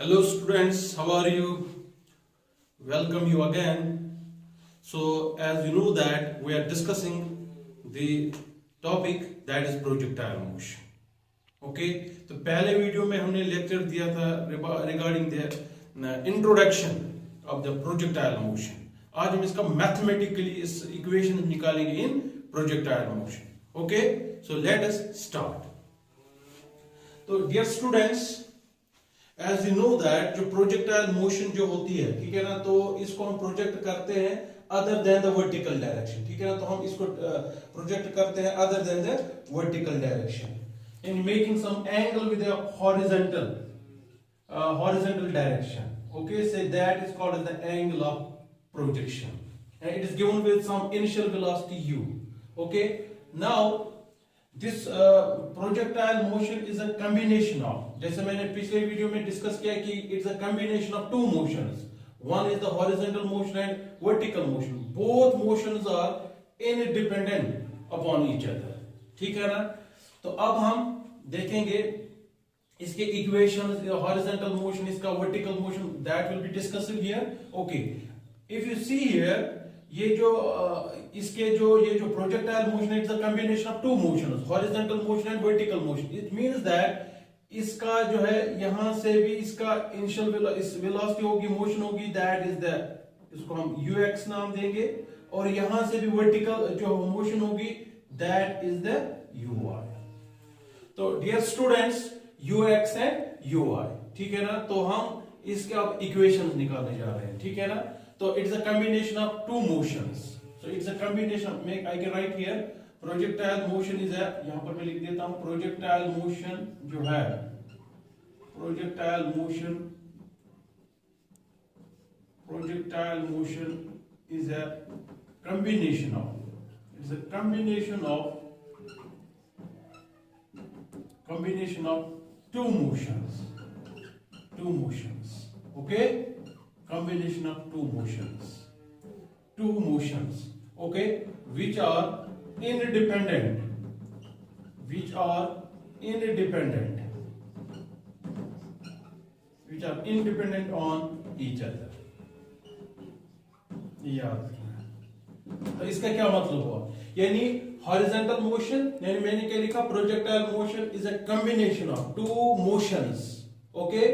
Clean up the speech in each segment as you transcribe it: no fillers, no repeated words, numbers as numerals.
Hello students, how are you? Welcome you again. So as you know that we are discussing the topic that is projectile motion. Okay, तो पहले video में हमने lecture दिया था regarding the introduction of the projectile motion. आज हम इसका mathematically इस इक्वेशन निकालेंगे in projectile motion. Okay, so let us start. तो dear students, as you know that जो प्रोजेक्टाइल मोशन जो होती है, ठीक है ना, तो इसको हम प्रोजेक्ट करते हैं other than the vertical direction. ठीक है ना, तो हम इसको प्रोजेक्ट करते हैं other than the vertical direction in making some angle with a horizontal direction. Okay, so that is called as the angle of projection, and it is given with some initial velocity u. Okay, now this projectile motion is a combination of, जैसे मैंने पिछले video में discuss किया कि it's a combination of two motions. One is the horizontal motion and vertical motion. Both motions are independent upon each other. ठीक है ना. तो अब हम देखेंगे इसके इक्वेशंस, हॉरिजॉन्टल मोशन, इसका vertical motion, that will be discussed here. Okay, if you see here, ये जो इसके जो ये जो प्रोजेक्टाइल मोशन है, it's a combination of two motions, horizontal motion and vertical motion. It means that इसका जो है यहां से भी इसका इनिशियल वेलोसिटी होगी, मोशन होगी, दैट इज द, इसको हम ux नाम देंगे, और यहां से भी वर्टिकल जो मोशन होगी, दैट इज द uy. तो dear students, ux and uy, ठीक है ना, तो हम इसके अब इक्वेशंस निकालने जा रहे हैं. ठीक है ना, तो it's a combination of two motions. So it's a combination, make I can write here projectile motion is a, यहां पर मैं लिख देता हूं, प्रोजेक्टाइल मोशन जो है, projectile motion is a combination of, it's a combination of two motions. Okay, combination of two motions, okay, which are independent on each other. याद रखना. तो इसका क्या मतलब हुआ, यानी हॉरिजॉन्टल मोशन, यानी मैंने क्या लिखा, projectile motion is a combination of two motions. Okay,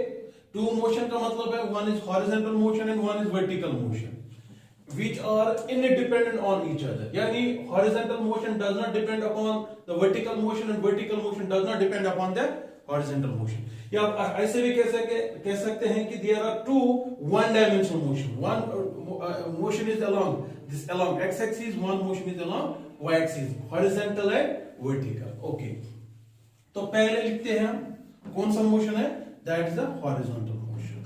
two motion का मतलब है one is horizontal motion and one is vertical motion, which are independent on each other. यानी horizontal motion does not depend upon the vertical motion and vertical motion does not depend upon the horizontal motion. या ऐसे भी कह सकते हैं कि there are two one dimensional motion. One motion is along x axis, one motion is along y axis, horizontal and vertical. Okay, तो पहले लिखते हैं हम कौन सा मोशन है, that is the horizontal motion.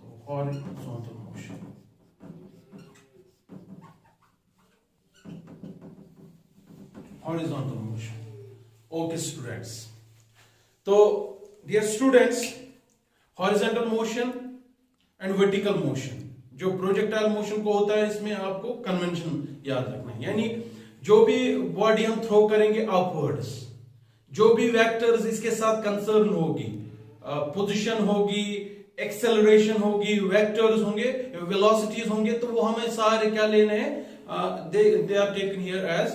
तो horizontal motion, horizontal motion. Okay students, तो dear students, horizontal motion and vertical motion, जो प्रोजेक्टाइल मोशन को होता है, इसमें आपको कन्वेंशन याद रखना है. यानी जो भी बॉडी हम थ्रो करेंगे अपवर्ड्स, जो भी वेक्टर्स इसके साथ कंसर्न होगी, पोजीशन होगी, एक्सेलरेशन होगी, वेक्टर्स होंगे, वेलोसिटीज होंगे, तो वो हमें सारे क्या लेने हैं, they are taken here as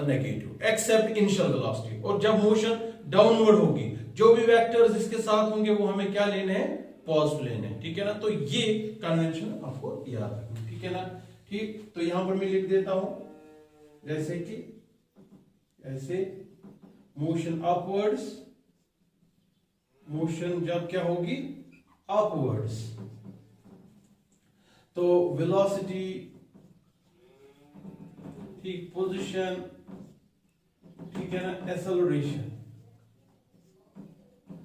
negative except initial velocity. और जब मोशन डाउनवर्ड होगी, जो भी वेक्टर्स इसके साथ होंगे वो हमें क्या लेने हैं, पॉजिटिव लेने हैं. ठीक है ना, तो ये कन्वेंशन आपको याद रखना. ठीक है ना. ठीक, तो यहां पर मैं लिख देता हूं, जैसे कि ऐसे मोशन अपवर्ड्स, मोशन जब क्या होगी, अपवर्ड्स, तो वेलोसिटी, ठीक, पोजीशन, ठीक है ना, एक्सेलरेशन,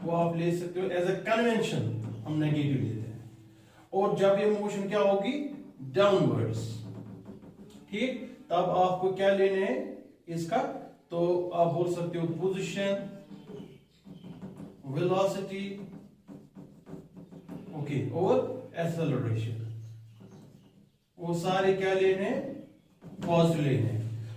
वो आप ले सकते हो एज अ कन्वेंशन, हम नेगेटिव लेते हैं. और जब ये मोशन क्या होगी, डाउनवर्ड्स, ठीक, तब आपको क्या लेने हैं इसका, तो आप बोल सकते हो पोजीशन, वेलोसिटी, ओके, और एक्सेलरेशन, वो सारे क्या लेने हैं, पॉजिटिव लेने हैं.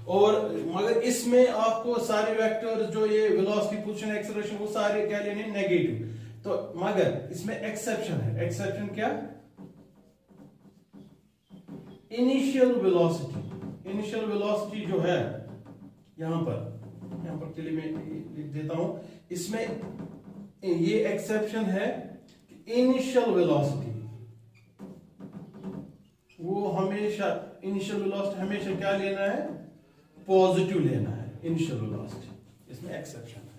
और मगर इसमें आपको सारे वेक्टर्स जो ये वेलोसिटी, पोजीशन, एक्सेलरेशन, वो सारे क्या लेने, नेगेटिव. तो मगर इसमें एक्सेप्शन है। एक्सेप्शन क्या? इनिशियल वेलोसिटी जो है यहां पर के लिए मैं लिख देता हूं, इसमें ये एक्सेप्शन है कि इनिशियल वेलोसिटी वो हमेशा, इनिशियल वेलोसिटी हमेशा क्या लेना है? पॉजिटिव लेना है इनिशियल वेलोसिटी, इसमें एक्सेप्शन है।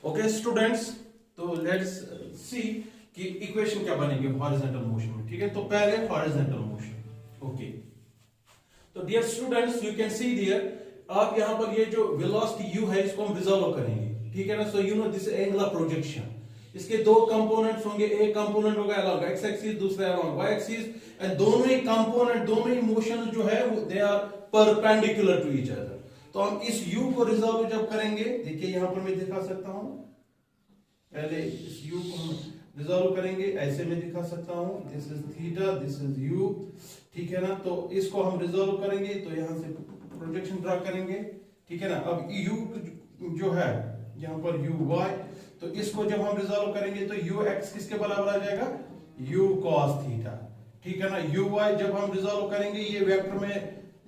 ओके स्टूडेंट्स, तो लेट्स सी कि इक्वेशन क्या बनेगी हॉरिजॉन्टल मोशन में। ठीक है, तो पहले हॉरिजॉन्टल मोशन। ओके, तो dear students you can see dear, आप यहां पर ये जो वेलोसिटी u है इसको हम रिजॉल्व करेंगे। ठीक है ना, so you know this angular projection, इसके दो कंपोनेंट्स होंगे, एक कंपोनेंट होगा अलोंग x एक्सिस, दूसरा अलोंग y एक्सिस, एंड दोनों ही कंपोनेंट, दोनों ही मोशन जो है they are perpendicular to each other. तो हम इस u को रिजॉल्व जब करेंगे, देखिए यहां पर मैं दिखा सकता हूं, पहले इस u को हम रिजॉल्व करेंगे, ऐसे में दिखा सकता हूं, this is theta, this is u। ठीक है ना, तो इसको हम रिजॉल्व करेंगे, तो यहां से प्रोजेक्शन ड्रा करेंगे। ठीक है ना, अब u जो है यहां पर uy, तो इसको जब हम रिजॉल्व करेंगे तो ux किसके बराबर आ जाएगा? u cos theta. ठीक है ना, uy जब हम रिजॉल्व करेंगे, ये वेक्टर में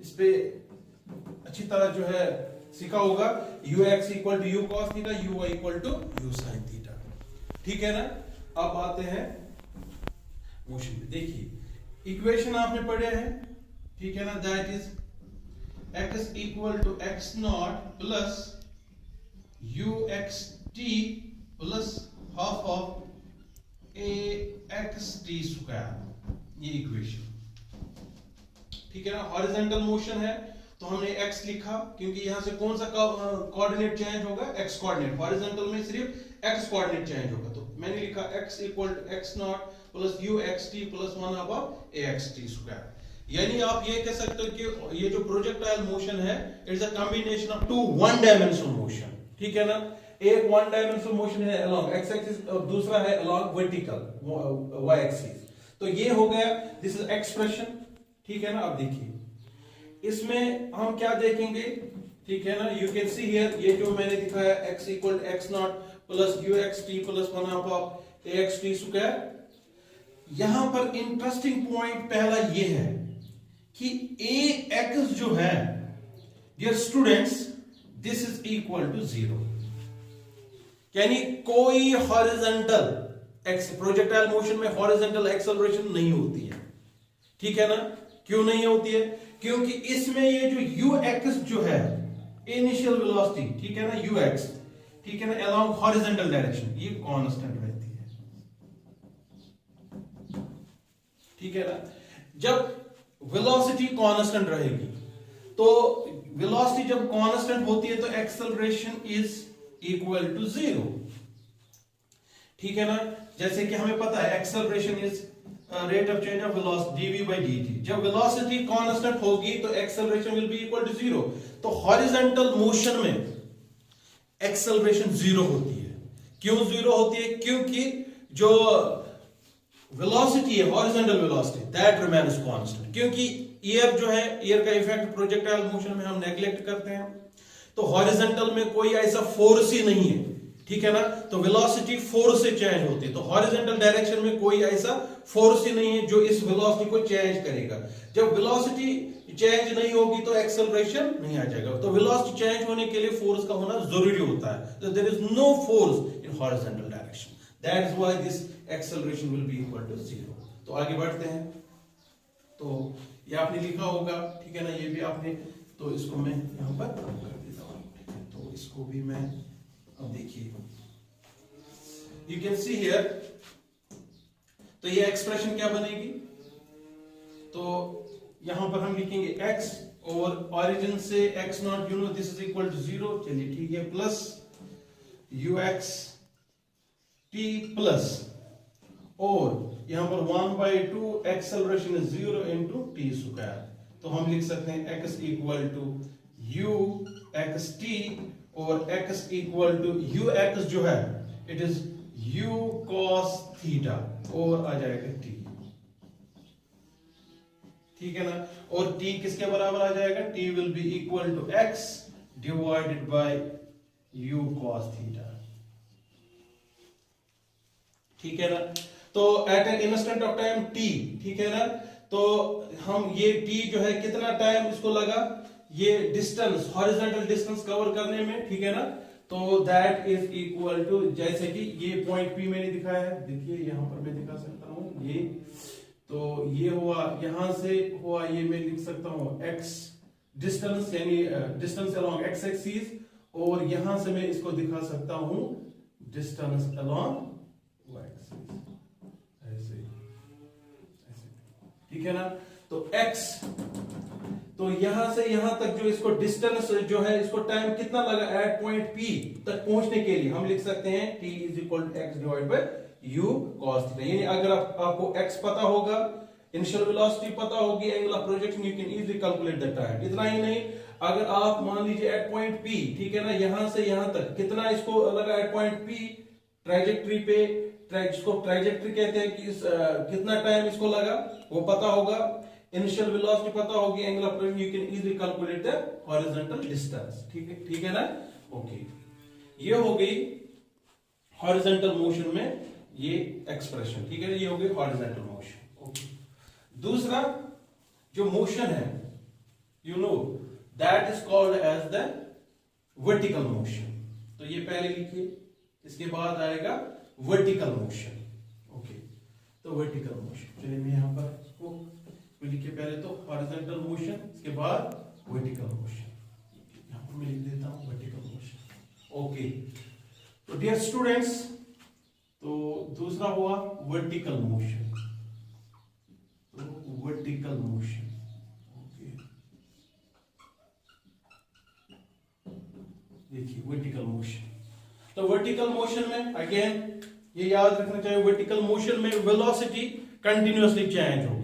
इस पे अच्छी तरह जो है सीखा होगा, ux equal to u cos theta, uy equal to u sin theta. ठीक है ना, अब आते हैं मोशन पे। देखिए इक्वेशन आपने पढ़े हैं, ठीक है ना, that is x equal to x naught plus uxt plus half of axt square, ये इक्वेशन। ठीक है ना, हॉरिजॉन्टल मोशन है तो हमने x लिखा, क्योंकि यहां से कौन सा कोऑर्डिनेट चेंज होगा? x coordinate. हॉरिजॉन्टल में सिर्फ x कोऑर्डिनेट चेंज होगा, तो मैंने लिखा x equal to x naught plus uxt plus 1 upon axt square. यानी आप ये कह सकते हो कि ये जो प्रोजेक्टाइल मोशन है, it's a combination of two one dimensional motion. ठीक है ना, एक वन डायमेंशनल मोशन है अलोंग x एक्सिस और दूसरा है अलोंग वर्टिकल y एक्सिस। तो ये हो गया, दिस इज एक्सप्रेशन। ठीक है ना, अब देखिए इसमें हम क्या देखेंगे। ठीक है ना, यू कैन सी हियर, ये जो मैंने दिखाया x equal to x naught plus uxt plus 1 upon axt square. यहां पर इंटरेस्टिंग पॉइंट पहला ये है कि ax जो है dear students, this is equal to 0, यानी कोई हॉरिजॉन्टल प्रोजेक्टाइल मोशन में हॉरिजॉन्टल एक्सेलरेशन नहीं होती है। ठीक है ना, क्यों नहीं होती है? क्योंकि इसमें ये जो ux जो है इनिशियल वेलोसिटी, ठीक है ना, ux, ठीक है ना, अलोंग हॉरिजॉन्टल डायरेक्शन, ये कांस्टेंट रहती है। ठीक है ना, जब वेलोसिटी कांस्टेंट रहेगी, तो वेलोसिटी जब कांस्टेंट होती है तो एक्सेलरेशन इज इक्वल टू 0। ठीक है ना, जैसे कि हमें पता है acceleration is rate of change of velocity dv by dt। जब वेलोसिटी कांस्टेंट होगी तो acceleration will be equal to 0। तो हॉरिजॉन्टल मोशन में एक्सेलरेशन 0 होती है। क्यों 0 होती है? क्योंकि जो वेलोसिटी है, horizontal velocity, that remains constant. क्योंकि एयर जो है, एयर का इफेक्ट प्रोजेक्टाइल मोशन में हम नेग्लेक्ट करते हैं, तो हॉरिजॉन्टल में कोई ऐसा फोर्स ही नहीं है। ठीक है ना, तो वेलोसिटी फोर्स से चेंज होती है, तो हॉरिजॉन्टल डायरेक्शन में कोई ऐसा फोर्स ही नहीं है जो इस वेलोसिटी को चेंज करेगा। जब वेलोसिटी चेंज नहीं होगी तो एक्सेलरेशन नहीं आ जाएगा। तो वेलोसिटी चेंज होने के लिए फोर्स का होना जरूरी होता है। तो there is no force in horizontal direction, that is why this acceleration will be equal to 0। तो आगे बढ़ते हैं, तो ये आपने लिखा होगा, ठीक है ना, ये भी आपने, तो इसको मैं यहां पर कर देता हूं। तो इसको भी मैं, अब देखिए यू कैन सी हियर, तो ये एक्सप्रेशन क्या बनेगी? तो यहां पर हम लिखेंगे x और ओरिजिन से x naught, you know this is equal to 0, चलिए ठीक है, प्लस ux t प्लस, और यहां पर 1/2 acceleration is 0 into T square. तो हम लिख सकते हैं x equal to u x t, और x इक्वल टू ux जो है it is u cos theta, और आ जाएगा t। ठीक है ना, और t किसके बराबर आ जाएगा? t will be equal to x divided by u cos theta. ठीक है ना। तो at an instant of time T, ठीक है ना, तो हम ये टी जो है कितना टाइम इसको लगा ये डिस्टेंस, हॉरिजॉन्टल डिस्टेंस कवर करने में, ठीक है ना। तो दैट इज इक्वल टू, जैसे कि ये पॉइंट पी मैंने दिखाया है, देखिए यहां पर मैं दिखा सकता हूं ये, तो ये हुआ, यहां से हुआ ये, मैं लिख सकता हूं x डिस्टेंस, यानी डिस्टेंस अलोंग x एक्सिस, और यहां से मैं इसको दिखा सकता हूं डिस्टेंस अलोंग y एक्सिस, ऐसे ऐसे, ठीक है ना। तो x, तो यहां से यहां तक जो इसको डिस्टेंस जो है, इसको टाइम कितना लगा एट पॉइंट P तक पहुंचने के लिए, हम लिख सकते हैं t is equal to x divide by u cos theta. यानी अगर आपको x पता होगा, इनिशियल वेलोसिटी पता होगी, angle of projection, you can easily calculate the time. इतना ही नहीं, अगर आप मान लीजिए एट पॉइंट P, ठीक है ना, यहां से यहां तक कितना इसको लगा एट पॉइंट P ट्राइजेक्टरी पे, इसको ट्राइजेक्टरी कहते हैं कि कितना टाइम इसको लगा वो पता होगा, इनिशियल वेलोसिटी पता होगी, angle of projection, you can easily calculate the horizontal distance, ठीक है ना। ओके, ये हो गई हॉरिजॉन्टल मोशन में ये एक्सप्रेशन, ठीक है ना, ये हो गई हॉरिजॉन्टल मोशन। ओके, दूसरा जो मोशन है, you know that is called as the vertical motion. तो ये पहले लिखिए, इसके बाद आएगा वर्टिकल मोशन। ओके, तो वर्टिकल मोशन, चलिए मैं यहां पर इसको लिखिए, पहले तो हॉरिजॉन्टल मोशन, इसके बाद वर्टिकल मोशन, यहां पर मैं लिख देता हूं वर्टिकल मोशन। ओके, तो डियर स्टूडेंट्स, तो दूसरा हुआ वर्टिकल मोशन, तो वर्टिकल मोशन। ओके, देखिए वर्टिकल मोशन, तो वर्टिकल मोशन में अगेन ये याद रखना चाहिए, वर्टिकल मोशन में वेलोसिटी कंटिन्यूअसली चेंज होगी।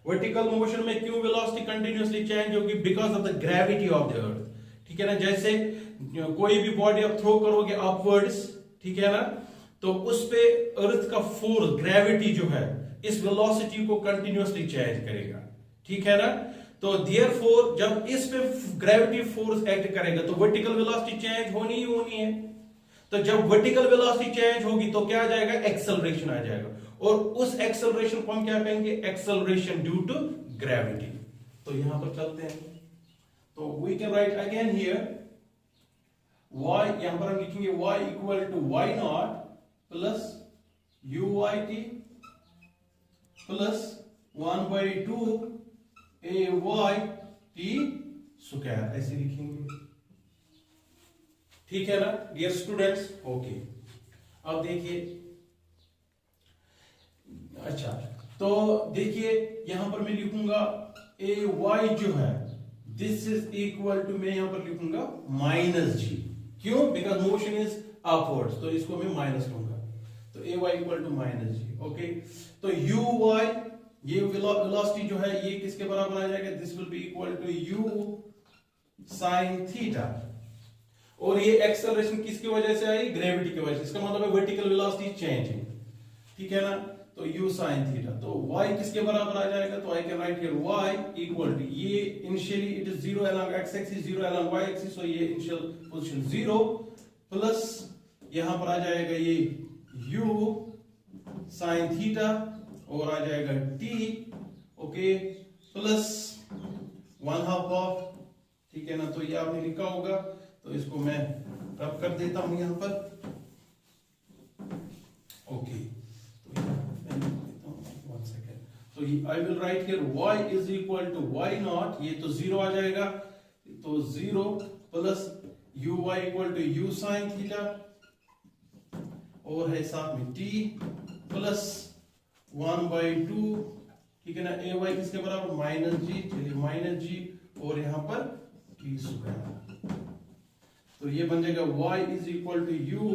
वर्टिकल मोशन में क्यों वेलोसिटी कंटिन्यूअसली चेंज होगी? Because of the gravity of the earth, ठीक है ना। जैसे कोई भी बॉडी आप थ्रो करोगे अपवर्ड्स, ठीक है ना, तो उस पे अर्थ का फोर्स, ग्रेविटी जो है, इस वेलोसिटी को कंटिन्यूअसली चेंज करेगा, ठीक है ना। तो देयरफॉर जब इस पे ग्रेविटी फोर्स एक्ट करेगा तो वर्टिकल वेलोसिटी चेंज होनी ही होनी है। तो जब वर्टिकल वेलोसिटी चेंज होगी तो क्या आ जाएगा? एक्सेलरेशन आ जाएगा, और उस एक्सेलरेशन को हम क्या कहेंगे? Acceleration due to gravity. तो यहां पर चलते हैं, तो we can write again here y, यहां पर हम लिखेंगे y equal to y naught plus u y t plus 1/2 a y t square, ऐसे लिखेंगे, ठीक है ना डियर स्टूडेंट्स। ओके, अब देखिए, अच्छा, तो देखिए यहां पर मैं लिखूंगा ए वाई जो है, दिस इज इक्वल टू, मैं यहां पर लिखूंगा माइनस जी। क्यों? बिकॉज मोशन इज अपवर्ड्स, तो इसको मैं माइनस लूंगा, तो A Y equal to minus G. Okay, तो यू वाई, ये वेलोसिटी जो है ये किसके बराबर आ जाएगा? This will be equal to u sine theta, और ये एक्सेलरेशन किसकी वजह से आई? ग्रेविटी की वजह से। इसका मतलब है वर्टिकल वेलोसिटी चेंजिंग, ठीक है ना। तो u sin थीटा, तो y किसके बराबर आ जाएगा? तो I can write here y equal to, ये इनिशियली इट इज 0 along x axis, 0 along y axis, so ये इनिशियल पोजीशन 0 प्लस यहां पर आ जाएगा ये u sin थीटा, और आ जाएगा t, ओके, प्लस 1/2 ऑफ, ठीक है ना। तो ये आपने लिखा होगा, तो इसको मैं रब कर देता हूं यहां पर। ओके, तो I will write here y is equal to y naught, ये तो 0 आ जाएगा, तो 0 plus u y equal to u sine theta, और है साथ में t प्लस 1/2, ठीक है ना। ए वाई किसके बराबर? माइनस जी, चलिए माइनस जी, और यहां पर t स्क्वायर, तो ये बन जाएगा y is equal to u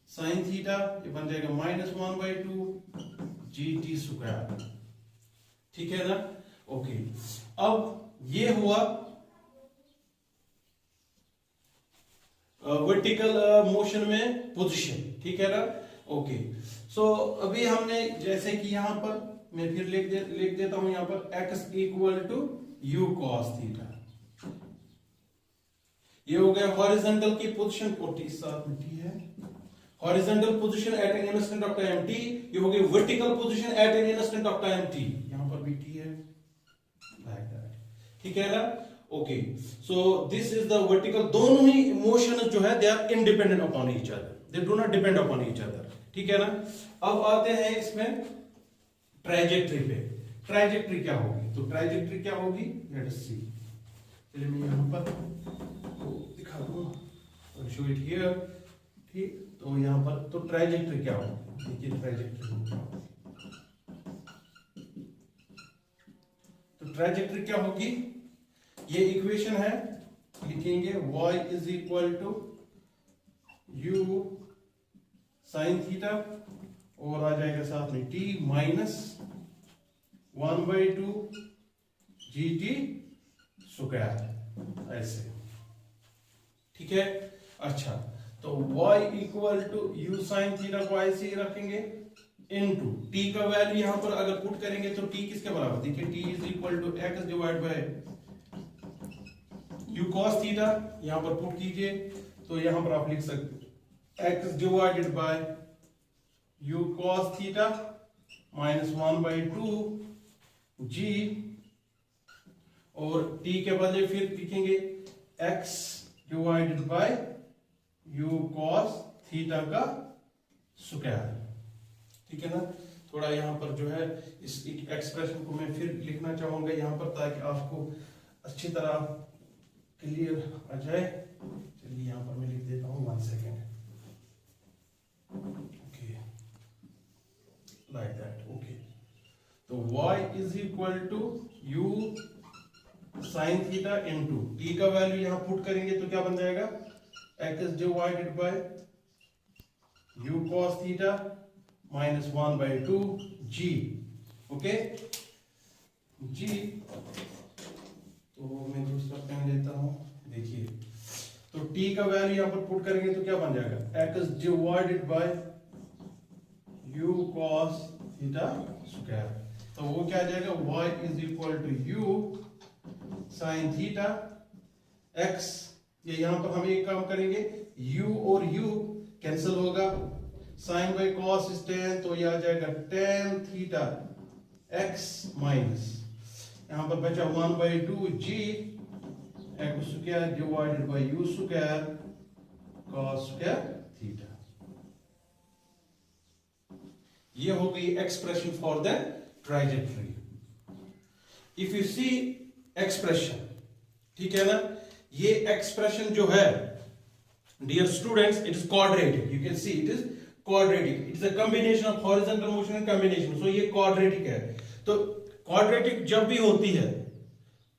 sine theta, ये बन जाएगा माइनस 1/2 gt स्क्वायर, ठीक है ना। ओके, अब ये हुआ वर्टिकल मोशन में पोजीशन, ठीक है ना। ओके, सो अभी हमने जैसे कि यहां पर मैं फिर लिख देता हूं यहां पर x equal to u cos theta, ये हो गया हॉरिजॉन्टल की पोजीशन, 40 साथ में t है, horizontal position at an instant of time t, ये हो गई vertical position at an instant of time t, यहां पर भी t है, लाइक दैट, ठीक है ना। Okay, so this is the vertical, दोनों ही मोशन जो है they are independent upon each other, they do not depend upon each other, ठीक है ना। अब आते हैं इसमें ट्राइजेक्टरी पे। ट्राइजेक्टरी क्या होगी, तो ट्राइजेक्टरी क्या होगी, लेट अस सी। चलिए मैं यहां पर दिखा दूंगा, शो इट हियर, ठीक। तो यहां पर तो ट्राइजेक्टरी क्या होगी, देखिए ट्राइजेक्टरी, तो ट्राइजेक्टरी क्या होगी, ये इक्वेशन है, लिखेंगे y is equal to u sine theta, और आ जाएगा साथ में t माइनस 1/2 gt स्क्वायर, ऐसे, ठीक है। अच्छा, तो y equal to u sine theta को ऐसे ही रखेंगे, इनटू t का वैल्यू यहां पर अगर पुट करेंगे तो t किसके बराबर, देखिए t is equal to x divide by u cos theta, यहां पर पुट कीजिए, तो यहां पर आप लिख सकते x divided by u cos theta minus 1/2 g, और t के बदले फिर लिखेंगे x divided by u cos theta का स्क्वायर, ठीक है ना। थोड़ा यहां पर जो है इस एक्सप्रेशन को मैं फिर लिखना चाहूंगा यहां पर, ताकि आपको अच्छी तरह क्लियर आ जाए। चलिए यहां पर मैं लिख देता हूं, 1 second, okay, like that, okay. तो y is equal to u sine theta into t का वैल्यू यहां पुट करेंगे तो क्या बन जाएगा, x divided by u cos theta minus 1/2 g, okay g। तो मैं दूसरा पेन लेता हूं, देखिए, तो t का वैल्यू यहां पर पुट करेंगे तो क्या बन जाएगा, x divided by u cos theta square, तो वो क्या आ जाएगा, y is equal to u sine theta, x, ये यहां पर हम एक काम करेंगे, u और u कैंसिल होगा, sine by cos is tan, तो ये आ जाएगा tan थीटा x माइनस, यहां पर बचा 1/2 g x square divided by u square cos square theta. ये हो गई expression for the trajectory. If you see expression, ठीक है ना, ये एक्सप्रेशन जो है dear students, it is quadratic, you can see it is quadratic, it is a combination of horizontal motion and combination, so ये क्वाड्रेटिक है। तो quadratic जब भी होती है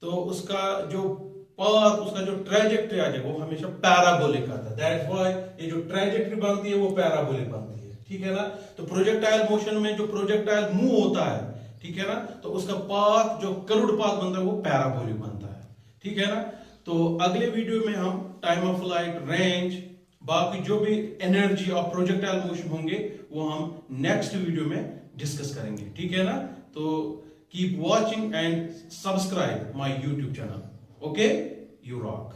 तो उसका जो पाथ, उसका जो ट्राइजेक्टरी आ जाएगा वो हमेशा पैराबोलिक आता है, दैट्स व्हाई ये जो ट्राइजेक्टरी बनती है वो पैराबोलिक बनती है, ठीक है ना। तो प्रोजेक्टाइल मोशन में जो प्रोजेक्टाइल मूव होता है, ठीक है ना, तो उसका पाथ जो कर्व्ड पाथ बनता है वो पैराबोलिक बनता है, ठीक है ना। तो अगले वीडियो में हम टाइम ऑफ फ्लाइट, रेंज, बाकी जो भी एनर्जी ऑफ प्रोजेक्टाइल मोशन होंगे वो हम नेक्स्ट वीडियो में डिस्कस करेंगे, ठीक है ना। तो keep watching and subscribe my YouTube channel, okay, you rock.